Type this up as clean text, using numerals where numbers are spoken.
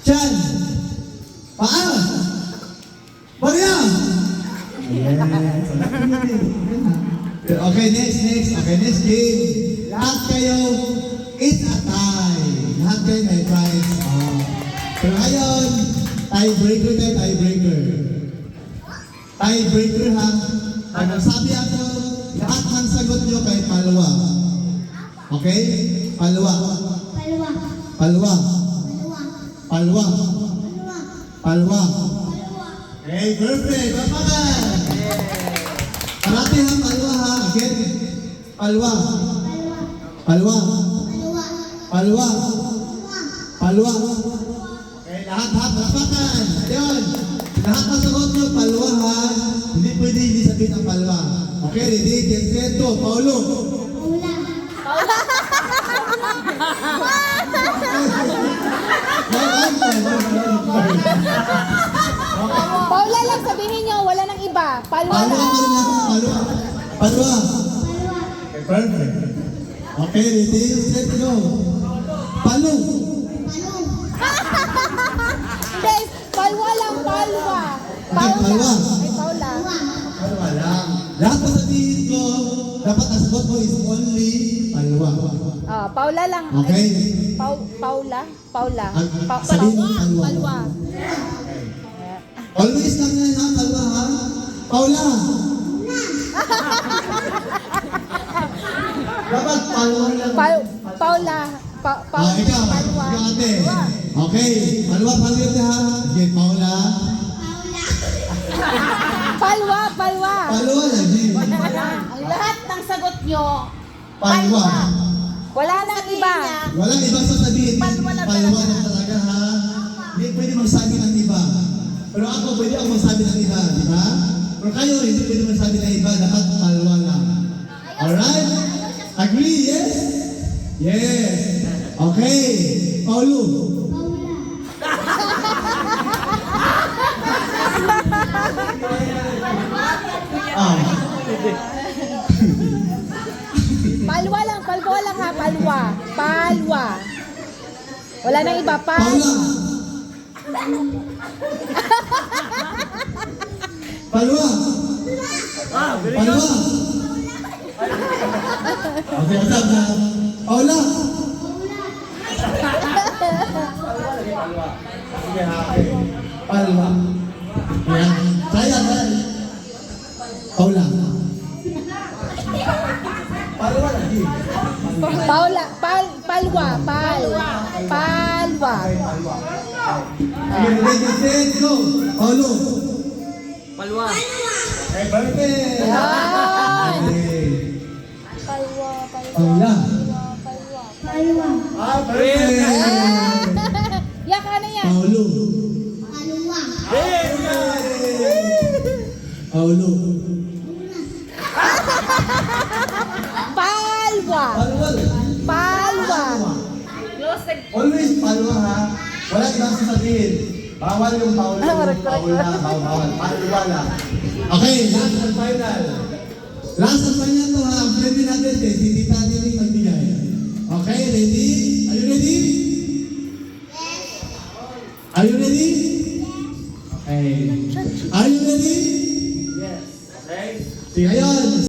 Chan. Paa. Maria. Okay, next. Okay, next game. Lahat kayo, it's a tie. Lahat kayo may prize. Pero ngayon, tiebreaker tayo, tiebreaker. Tiebreaker ha. Pag nagsabi ako, lahat ng sagot nyo kay Palwa. Okay? Palwa. Palwa. Palwa. Palwa. Palwa. Palwa. Palwa. Okay, perfect. Papakan. Parati ha, Palwa ha. Again. Palwa. Palwa. Palwa. Palwa. Palwa. Palwa. Okay, lahat ha, papakan. Ayun. Lahat ng sagot nyo, Palwa ha. Hindi pwede hindi sabihin ang Palwa. Okay, ready? Get set, go. Paulo. Paula. Paula lang sabihin nyo, wala nang iba. Palwa Palwa lang. ka rin ako. Palwa. Palwa. Palwa. Okay, perfect. Okay, ready? Set, go. Palu. Palu. Guys, palwa lang, palwa. Paula. Palwa. Ay, Paula. Palwa lang. Lahat na sabihin ko, dapat ang sagot mo is only Palwa. Ah, Paula lang. Okay? Paula? Paula. Sabihin mo Palwa. Palwa. Always lang yan ha, Palwa ha. Paula. Dapat Palwa lang. Paula. Ikaw. Palwa. Ikaw ate. Okay. Palwa, Palwa ha. Okay, Paula. Palwa. Palwa lagi. Ang lahat ng sagot nyo, Palwa. Wala nang iba. Walang ibang sasabihin. Palwa lang Palwa talaga. lang talaga ha. Hindi pwede magsabi ng iba. Pero ako pwede ako magsabi ng iba, di ba? Pero kayo hindi pwede magsabi ng iba. Dapat Palwa lang. Alright? Agree? Yes? Yes. Okay. Paulo. Paula. Ah. Palwa lang ha, palwa. Palwa. Wala nang iba, Paula. Palwa. Palwa. Okay, what's up na? Paula. Sige ha, okay. Palwa. Yan. Saya, Paula. Palwa lagi. Paula, palwa. Palwa. Okay, ready, set, go. Paulo. Palwa. Okay, perfect. Yan. Okay. Palwa. Paula. Palwa. Ah, perfect. Yak, ano yan? Paulo. Palwa. Paulo. Palwa. Palwa. Palwa. Always palwa ha. Walang ibang sasabihin. Bawal yung Paula. Paula, bawal. Palwa lang. Okay, last and final. Last and final to ha. Ang friendly natin, si